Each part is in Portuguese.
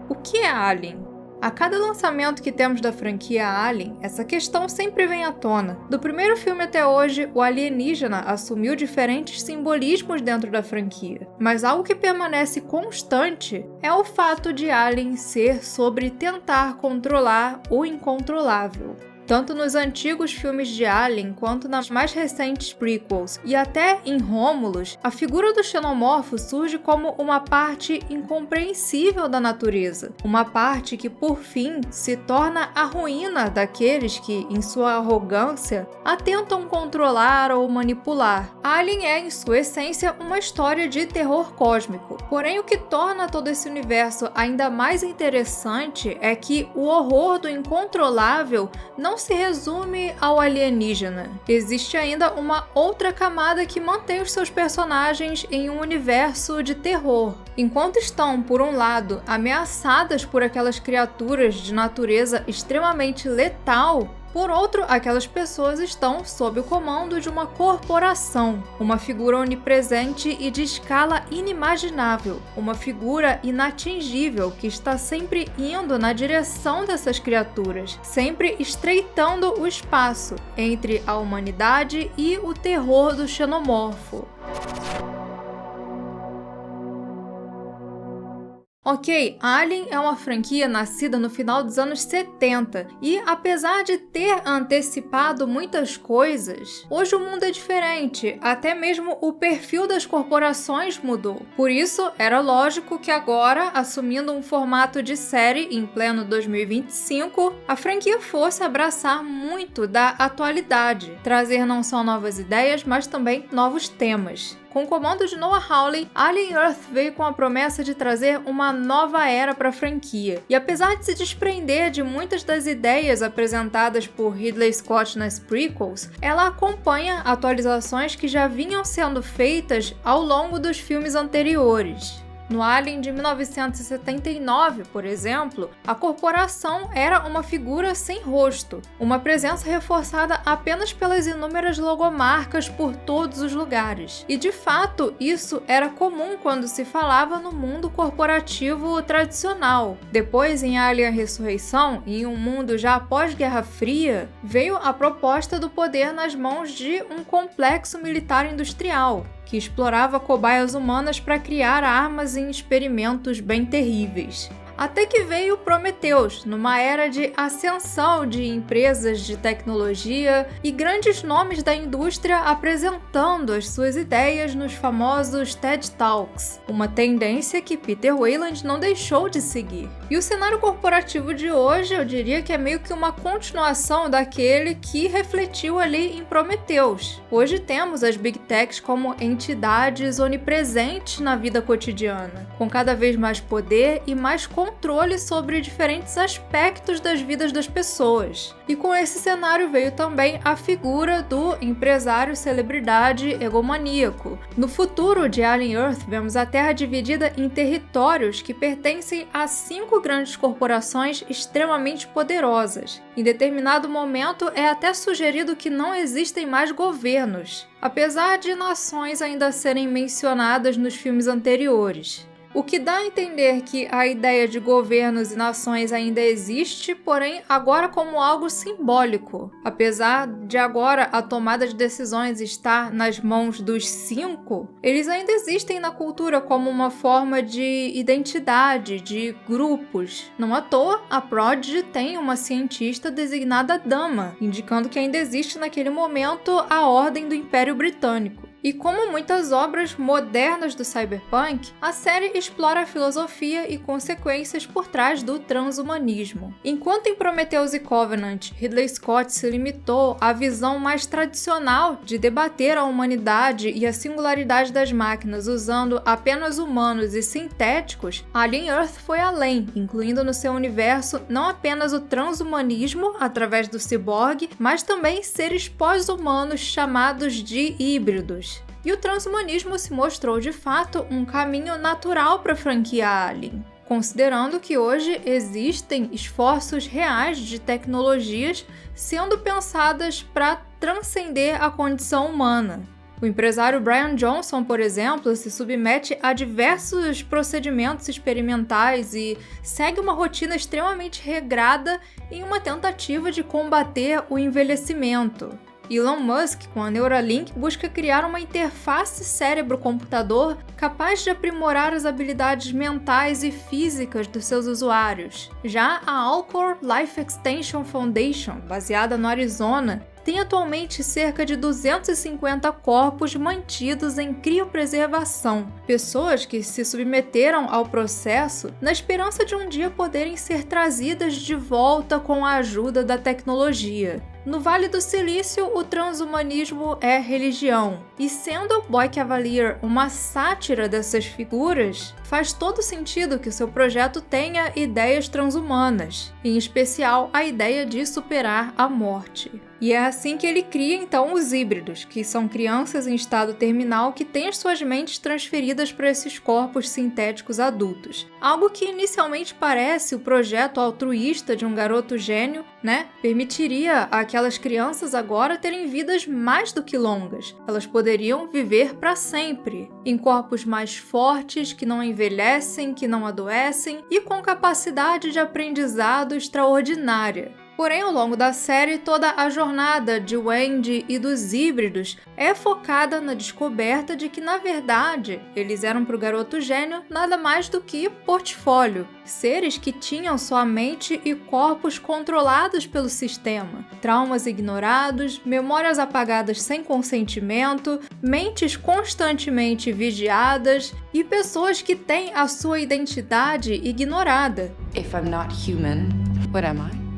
O que é Alien? A cada lançamento que temos da franquia Alien, essa questão sempre vem à tona. Do primeiro filme até hoje, o alienígena assumiu diferentes simbolismos dentro da franquia. Mas algo que permanece constante é o fato de Alien ser sobre tentar controlar o incontrolável. Tanto nos antigos filmes de Alien, quanto nas mais recentes prequels, e até em Romulus, a figura do xenomorfo surge como uma parte incompreensível da natureza. Uma parte que, por fim, se torna a ruína daqueles que, em sua arrogância, a tentam controlar ou manipular. Alien é, em sua essência, uma história de terror cósmico. Porém, o que torna todo esse universo ainda mais interessante é que o horror do incontrolável não se resume ao alienígena. Existe ainda uma outra camada que mantém os seus personagens em um universo de terror. Enquanto estão, por um lado, ameaçadas por aquelas criaturas de natureza extremamente letal, por outro, aquelas pessoas estão sob o comando de uma corporação, uma figura onipresente e de escala inimaginável, uma figura inatingível que está sempre indo na direção dessas criaturas, sempre estreitando o espaço entre a humanidade e o terror do xenomorfo. Ok, Alien é uma franquia nascida no final dos anos 70 e, apesar de ter antecipado muitas coisas, hoje o mundo é diferente, até mesmo o perfil das corporações mudou. Por isso, era lógico que agora, assumindo um formato de série em pleno 2025, a franquia fosse abraçar muito da atualidade, trazer não só novas ideias, mas também novos temas. Com o comando de Noah Hawley, Alien Earth veio com a promessa de trazer uma nova era para a franquia. E apesar de se desprender de muitas das ideias apresentadas por Ridley Scott nas prequels, ela acompanha atualizações que já vinham sendo feitas ao longo dos filmes anteriores. No Alien de 1979, por exemplo, a corporação era uma figura sem rosto, uma presença reforçada apenas pelas inúmeras logomarcas por todos os lugares. E de fato, isso era comum quando se falava no mundo corporativo tradicional. Depois, em Alien Ressurreição, em um mundo já pós-Guerra Fria, veio a proposta do poder nas mãos de um complexo militar industrial, que explorava cobaias humanas para criar armas em experimentos bem terríveis. Até que veio Prometheus, numa era de ascensão de empresas de tecnologia e grandes nomes da indústria apresentando as suas ideias nos famosos TED Talks, uma tendência que Peter Weyland não deixou de seguir. E o cenário corporativo de hoje, eu diria que é meio que uma continuação daquele que refletiu ali em Prometheus. Hoje temos as Big Techs como entidades onipresentes na vida cotidiana, com cada vez mais poder e mais controle sobre diferentes aspectos das vidas das pessoas. E com esse cenário veio também a figura do empresário celebridade egomaníaco. No futuro de Alien Earth, vemos a Terra dividida em territórios que pertencem a 5 grandes corporações extremamente poderosas. Em determinado momento, é até sugerido que não existem mais governos, apesar de nações ainda serem mencionadas nos filmes anteriores. O que dá a entender que a ideia de governos e nações ainda existe, porém agora como algo simbólico. Apesar de agora a tomada de decisões estar nas mãos dos 5, eles ainda existem na cultura como uma forma de identidade, de grupos. Não à toa, a Prodigy tem uma cientista designada Dama, indicando que ainda existe naquele momento a Ordem do Império Britânico. E como muitas obras modernas do cyberpunk, a série explora a filosofia e consequências por trás do transhumanismo. Enquanto em Prometheus e Covenant, Ridley Scott se limitou à visão mais tradicional de debater a humanidade e a singularidade das máquinas usando apenas humanos e sintéticos, Alien Earth foi além, incluindo no seu universo não apenas o transhumanismo através do ciborgue, mas também seres pós-humanos chamados de híbridos. E o transhumanismo se mostrou de fato um caminho natural para a franquia Alien, considerando que hoje existem esforços reais de tecnologias sendo pensadas para transcender a condição humana. O empresário Brian Johnson, por exemplo, se submete a diversos procedimentos experimentais e segue uma rotina extremamente regrada em uma tentativa de combater o envelhecimento. Elon Musk, com a Neuralink, busca criar uma interface cérebro-computador capaz de aprimorar as habilidades mentais e físicas dos seus usuários. Já a Alcor Life Extension Foundation, baseada no Arizona, tem atualmente cerca de 250 corpos mantidos em criopreservação, pessoas que se submeteram ao processo na esperança de um dia poderem ser trazidas de volta com a ajuda da tecnologia. No Vale do Silício, o transhumanismo é religião, e sendo Boy Cavalier uma sátira dessas figuras, faz todo sentido que seu projeto tenha ideias transhumanas, em especial a ideia de superar a morte. E é assim que ele cria então os híbridos, que são crianças em estado terminal que têm as suas mentes transferidas para esses corpos sintéticos adultos. Algo que inicialmente parece o projeto altruísta de um garoto gênio, né? Permitiria àquelas crianças agora terem vidas mais do que longas. Elas poderiam viver para sempre, em corpos mais fortes, que não envelhecem, que não adoecem e com capacidade de aprendizado extraordinária. Porém, ao longo da série, toda a jornada de Wendy e dos híbridos é focada na descoberta de que, na verdade, eles eram para o garoto gênio nada mais do que portfólio, seres que tinham sua mente e corpos controlados pelo sistema, traumas ignorados, memórias apagadas sem consentimento, mentes constantemente vigiadas e pessoas que têm a sua identidade ignorada. If I'm not human, what am I?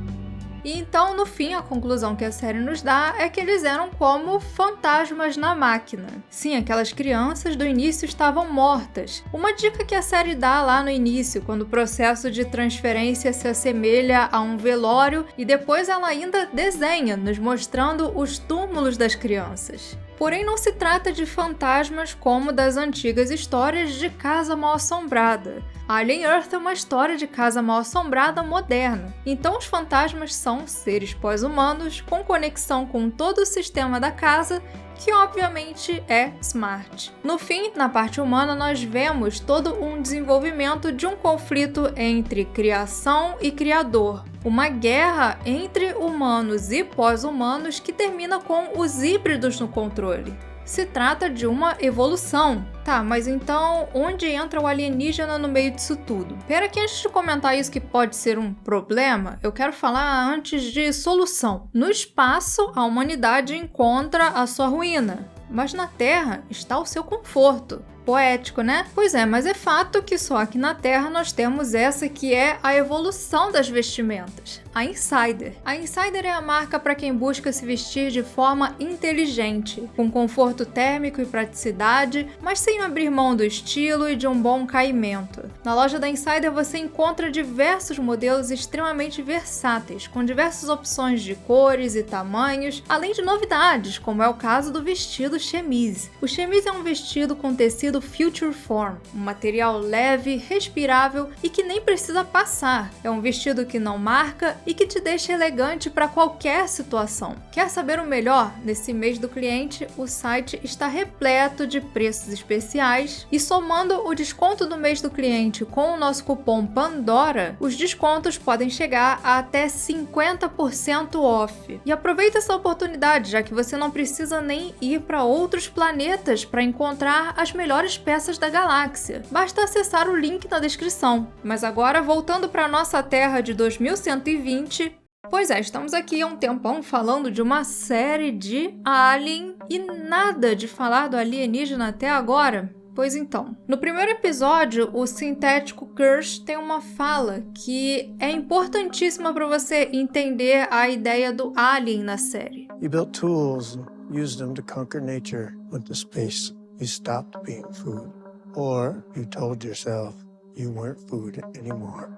E então, no fim, a conclusão que a série nos dá é que eles eram como fantasmas na máquina. Sim, aquelas crianças do início estavam mortas. Uma dica que a série dá lá no início, quando o processo de transferência se assemelha a um velório, e depois ela ainda desenha, nos mostrando os túmulos das crianças. Porém, não se trata de fantasmas como das antigas histórias de Casa Mal-Assombrada. Alien Earth é uma história de casa mal-assombrada moderna, então os fantasmas são seres pós-humanos com conexão com todo o sistema da casa, que obviamente é smart. No fim, na parte humana, nós vemos todo um desenvolvimento de um conflito entre criação e criador. Uma guerra entre humanos e pós-humanos que termina com os híbridos no controle. Se trata de uma evolução. Tá, mas então onde entra o alienígena no meio disso tudo? Pera que antes de comentar isso que pode ser um problema, eu quero falar antes de solução. No espaço, a humanidade encontra a sua ruína, mas na Terra está o seu conforto. Poético, né? Pois é, mas é fato que só aqui na Terra nós temos essa que é a evolução das vestimentas, a Insider. A Insider é a marca para quem busca se vestir de forma inteligente, com conforto térmico e praticidade, mas sem abrir mão do estilo e de um bom caimento. Na loja da Insider você encontra diversos modelos extremamente versáteis, com diversas opções de cores e tamanhos, além de novidades, como é o caso do vestido chemise. O chemise é um vestido com tecido Future Form, um material leve, respirável e que nem precisa passar. É um vestido que não marca e que te deixa elegante para qualquer situação. Quer saber o melhor? Nesse mês do cliente, o site está repleto de preços especiais e somando o desconto do mês do cliente com o nosso cupom PANDORA, os descontos podem chegar a até 50% off. E aproveita essa oportunidade, já que você não precisa nem ir para outros planetas para encontrar as melhores peças da galáxia. Basta acessar o link na descrição. Mas agora, voltando para nossa Terra de 2120, pois é, estamos aqui há um tempão falando de uma série de Alien e nada de falar do alienígena até agora. Pois então, no primeiro episódio, o sintético Kirsch tem uma fala que é importantíssima para você entender a ideia do alien na série. You built tools and used them to conquer nature. Went to space. You stopped being food. Or you told yourself you weren't food anymore.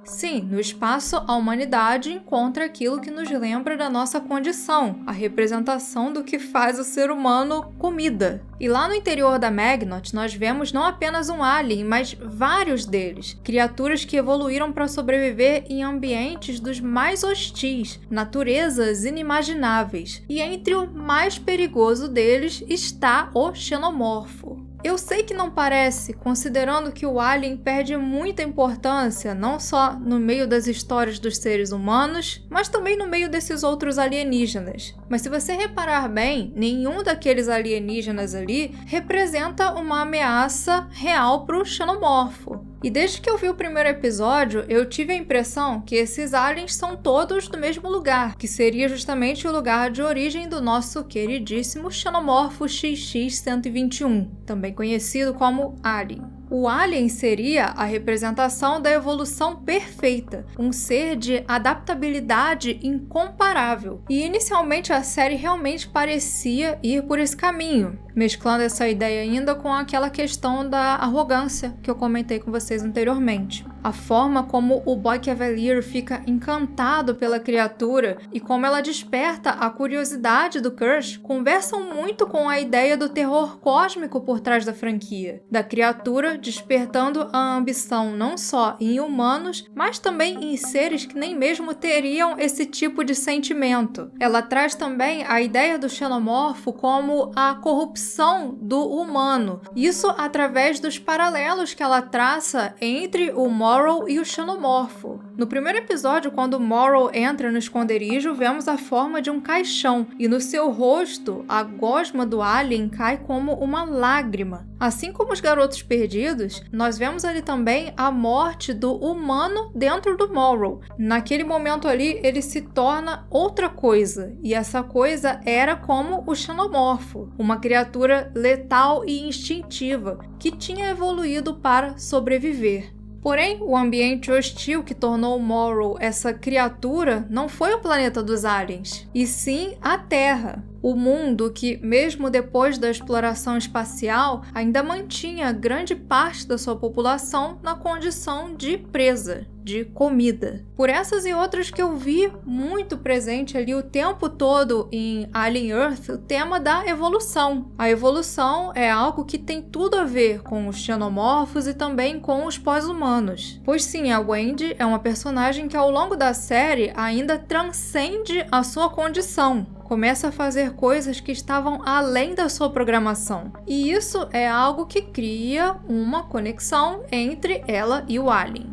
Sim, no espaço a humanidade encontra aquilo que nos lembra da nossa condição, a representação do que faz o ser humano comida. E lá no interior da Magnot nós vemos não apenas um alien, mas vários deles, criaturas que evoluíram para sobreviver em ambientes dos mais hostis, naturezas inimagináveis. E entre o mais perigoso deles está o xenomorfo. Eu sei que não parece, considerando que o alien perde muita importância, não só no meio das histórias dos seres humanos, mas também no meio desses outros alienígenas. Mas se você reparar bem, nenhum daqueles alienígenas ali representa uma ameaça real para o xenomorfo. E desde que eu vi o primeiro episódio, eu tive a impressão que esses aliens são todos do mesmo lugar, que seria justamente o lugar de origem do nosso queridíssimo xenomorfo XX-121, também conhecido como Alien. O Alien seria a representação da evolução perfeita, um ser de adaptabilidade incomparável. E inicialmente a série realmente parecia ir por esse caminho, mesclando essa ideia ainda com aquela questão da arrogância que eu comentei com vocês anteriormente. A forma como o Boy Cavalier fica encantado pela criatura e como ela desperta a curiosidade do Kirsch conversam muito com a ideia do terror cósmico por trás da franquia, da criatura despertando a ambição não só em humanos, mas também em seres que nem mesmo teriam esse tipo de sentimento. Ela traz também a ideia do xenomorfo como a corrupção do humano, isso através dos paralelos que ela traça entre o Morrow e o xenomorfo. No primeiro episódio, quando o Morrow entra no esconderijo, vemos a forma de um caixão e no seu rosto, a gosma do alien cai como uma lágrima. Assim como os garotos perdidos, nós vemos ali também a morte do humano dentro do Morrow. Naquele momento ali, ele se torna outra coisa, e essa coisa era como o xenomorfo, uma criatura letal e instintiva que tinha evoluído para sobreviver. Porém, o ambiente hostil que tornou o Morrow essa criatura não foi o planeta dos aliens, e sim a Terra. O mundo que, mesmo depois da exploração espacial, ainda mantinha grande parte da sua população na condição de presa, de comida. Por essas e outras que eu vi muito presente ali o tempo todo em Alien Earth, o tema da evolução. A evolução é algo que tem tudo a ver com os xenomorfos e também com os pós-humanos. Pois sim, a Wendy é uma personagem que ao longo da série ainda transcende a sua condição. Começa a fazer coisas que estavam além da sua programação. E isso é algo que cria uma conexão entre ela e o alien.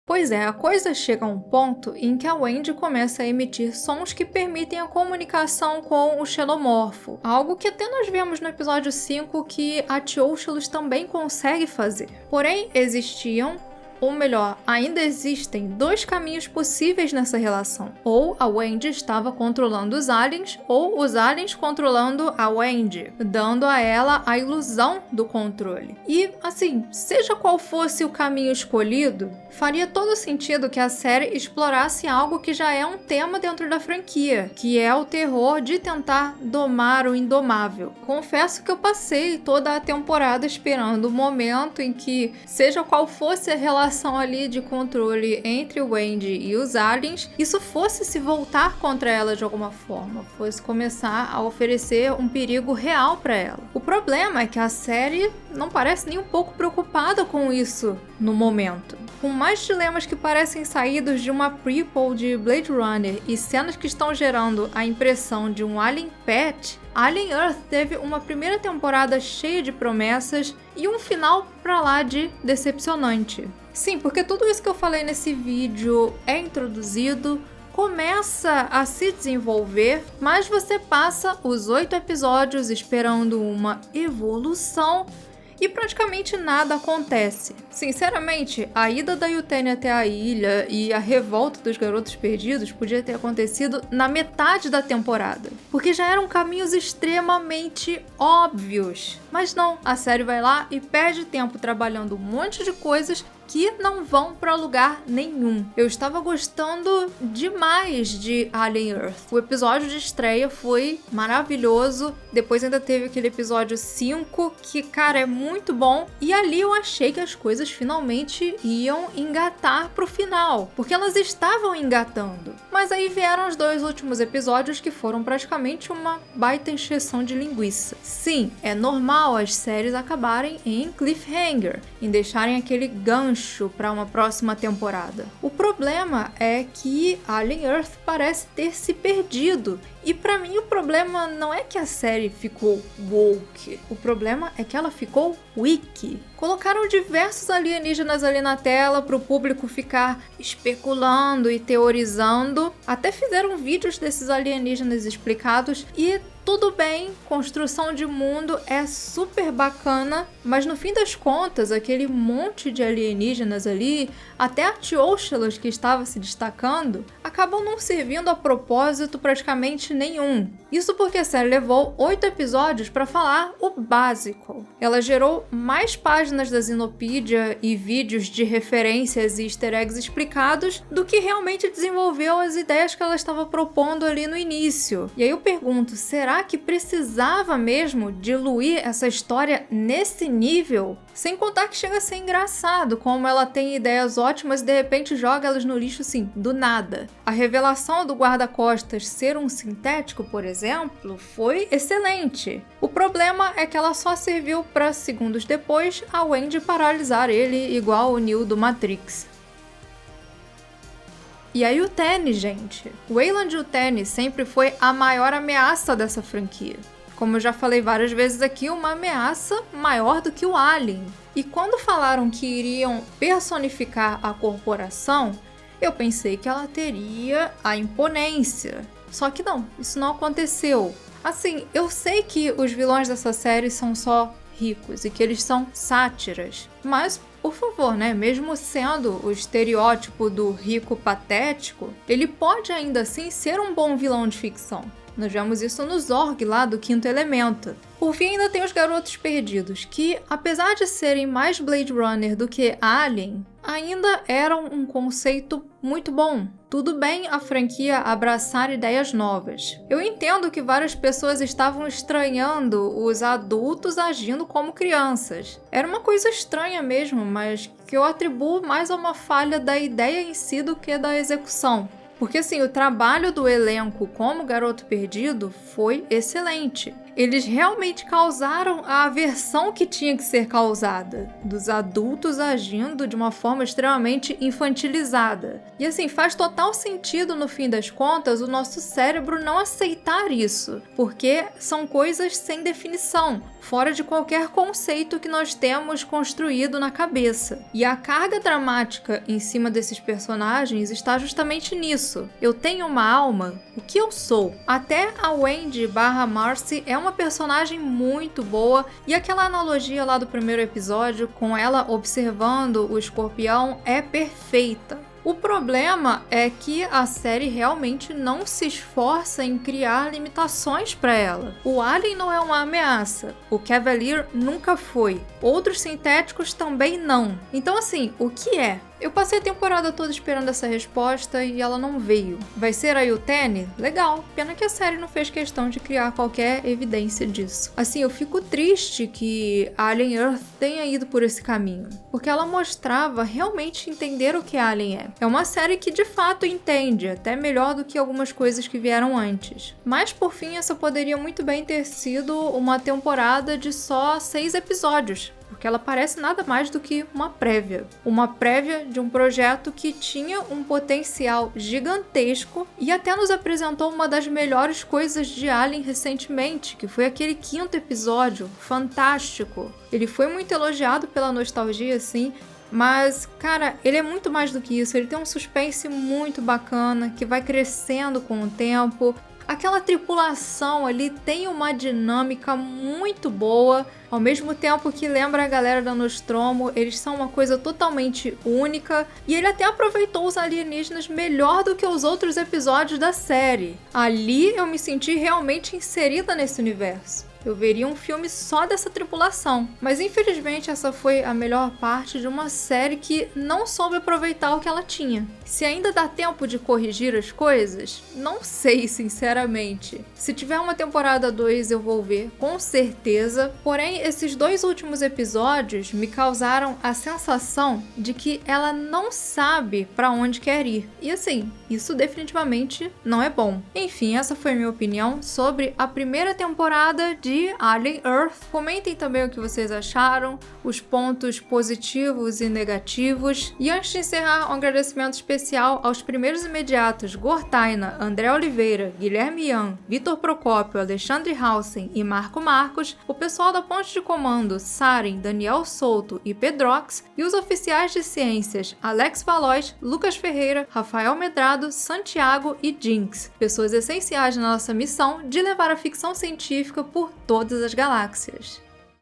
Pois é, a coisa chega a um ponto em que a Wendy começa a emitir sons que permitem a comunicação com o xenomorfo, algo que até nós vemos no episódio 5 que a Teófilos também consegue fazer. Porém, ou melhor, ainda existem dois caminhos possíveis nessa relação. Ou a Wendy estava controlando os aliens, ou os aliens controlando a Wendy, dando a ela a ilusão do controle. E, assim, seja qual fosse o caminho escolhido, faria todo sentido que a série explorasse algo que já é um tema dentro da franquia, que é o terror de tentar domar o indomável. Confesso que eu passei toda a temporada esperando o momento em que, seja qual fosse a relação ali de controle entre o Wendy e os aliens, isso fosse se voltar contra ela de alguma forma, fosse começar a oferecer um perigo real para ela. O problema é que a série não parece nem um pouco preocupada com isso no momento. Com mais dilemas que parecem saídos de uma prequel de Blade Runner e cenas que estão gerando a impressão de um Alien Pet, Alien Earth teve uma primeira temporada cheia de promessas e um final pra lá de decepcionante. Sim, porque tudo isso que eu falei nesse vídeo é introduzido, começa a se desenvolver, mas você passa os 8 episódios esperando uma evolução e praticamente nada acontece. Sinceramente, a ida da Yutani até a ilha e a revolta dos garotos perdidos podia ter acontecido na metade da temporada, porque já eram caminhos extremamente óbvios. Mas não, a série vai lá e perde tempo trabalhando um monte de coisas que não vão pra lugar nenhum. Eu estava gostando demais de Alien Earth. O episódio de estreia foi maravilhoso. Depois ainda teve aquele episódio 5, que, cara, é muito bom. E ali eu achei que as coisas finalmente iam engatar pro final, porque elas estavam engatando. Mas aí vieram os 2 últimos episódios que foram praticamente uma baita encheção de linguiça. Sim, é normal as séries acabarem em cliffhanger, em deixarem aquele gancho para uma próxima temporada. O problema é que Alien Earth parece ter se perdido. E pra mim o problema não é que a série ficou woke, o problema é que ela ficou wiki. Colocaram diversos alienígenas ali na tela pro público ficar especulando e teorizando. Até fizeram vídeos desses alienígenas explicados e tudo bem, construção de mundo é super bacana, mas no fim das contas, aquele monte de alienígenas ali, até a Teoshalas que estava se destacando, acabam não servindo a propósito praticamente nenhum. Isso porque a série levou 8 episódios para falar o básico. Ela gerou mais páginas da Zinopedia e vídeos de referências e easter eggs explicados do que realmente desenvolveu as ideias que ela estava propondo ali no início. E aí eu pergunto, será que precisava mesmo diluir essa história nesse nível? Sem contar que chega a ser engraçado, como ela tem ideias ótimas e de repente joga elas no lixo assim, do nada. A revelação do guarda-costas ser um sintético, por exemplo, foi excelente. O problema é que ela só serviu para segundos depois a Wendy paralisar ele igual o Neo do Matrix. E aí o Tenny, gente. O Weyland Yutani sempre foi a maior ameaça dessa franquia. Como eu já falei várias vezes aqui, uma ameaça maior do que o Alien. E quando falaram que iriam personificar a corporação, eu pensei que ela teria a imponência. Só que não, isso não aconteceu. Assim, eu sei que os vilões dessa série são só ricos e que eles são sátiras, mas por favor, né? Mesmo sendo o estereótipo do rico patético, ele pode ainda assim ser um bom vilão de ficção. Nós vemos isso no Zorg lá do Quinto Elemento. Por fim, ainda tem os Garotos Perdidos, que, apesar de serem mais Blade Runner do que Alien, ainda eram um conceito muito bom. Tudo bem a franquia abraçar ideias novas. Eu entendo que várias pessoas estavam estranhando os adultos agindo como crianças. Era uma coisa estranha mesmo, mas que eu atribuo mais a uma falha da ideia em si do que da execução. Porque assim, o trabalho do elenco como Garoto Perdido foi excelente. Eles realmente causaram a aversão que tinha que ser causada, dos adultos agindo de uma forma extremamente infantilizada. E assim, faz total sentido no fim das contas o nosso cérebro não aceitar isso, porque são coisas sem definição, fora de qualquer conceito que nós temos construído na cabeça. E a carga dramática em cima desses personagens está justamente nisso. Eu tenho uma alma, o que eu sou? Até a Wendy/Marcy é uma personagem muito boa, e aquela analogia lá do primeiro episódio com ela observando o escorpião é perfeita. O problema é que a série realmente não se esforça em criar limitações para ela. O Alien não é uma ameaça, o Cavalier nunca foi, outros sintéticos também não. Então assim, o que é? Eu passei a temporada toda esperando essa resposta e ela não veio. Vai ser a Yutani? Legal, pena que a série não fez questão de criar qualquer evidência disso. Assim, eu fico triste que Alien Earth tenha ido por esse caminho, porque ela mostrava realmente entender o que Alien é. É uma série que de fato entende, até melhor do que algumas coisas que vieram antes. Mas por fim, essa poderia muito bem ter sido uma temporada de só 6 episódios. Porque ela parece nada mais do que uma prévia. Uma prévia de um projeto que tinha um potencial gigantesco e até nos apresentou uma das melhores coisas de Alien recentemente, que foi aquele 5º episódio, fantástico. Ele foi muito elogiado pela nostalgia, sim, mas, cara, ele é muito mais do que isso. Ele tem um suspense muito bacana, que vai crescendo com o tempo. Aquela tripulação ali tem uma dinâmica muito boa, ao mesmo tempo que lembra a galera da Nostromo, eles são uma coisa totalmente única, e ele até aproveitou os alienígenas melhor do que os outros episódios da série. Ali eu me senti realmente inserida nesse universo. Eu veria um filme só dessa tripulação. Mas infelizmente essa foi a melhor parte de uma série que não soube aproveitar o que ela tinha. Se ainda dá tempo de corrigir as coisas, não sei, sinceramente. Se tiver uma temporada 2 eu vou ver, com certeza. Porém, esses 2 últimos episódios me causaram a sensação de que ela não sabe pra onde quer ir. E assim, isso definitivamente não é bom. Enfim, essa foi a minha opinião sobre a primeira temporada de Alien Earth. Comentem também o que vocês acharam, os pontos positivos e negativos. E antes de encerrar, um agradecimento especial aos primeiros imediatos Gortaina, André Oliveira, Guilherme Ian, Vitor Procópio, Alexandre Hausen e Marco Marcos, o pessoal da Ponte de Comando, Saren, Daniel Souto e Pedrox, e os oficiais de ciências Alex Valois, Lucas Ferreira, Rafael Medrado, Santiago e Jinx, pessoas essenciais na nossa missão de levar a ficção científica por todas as galáxias.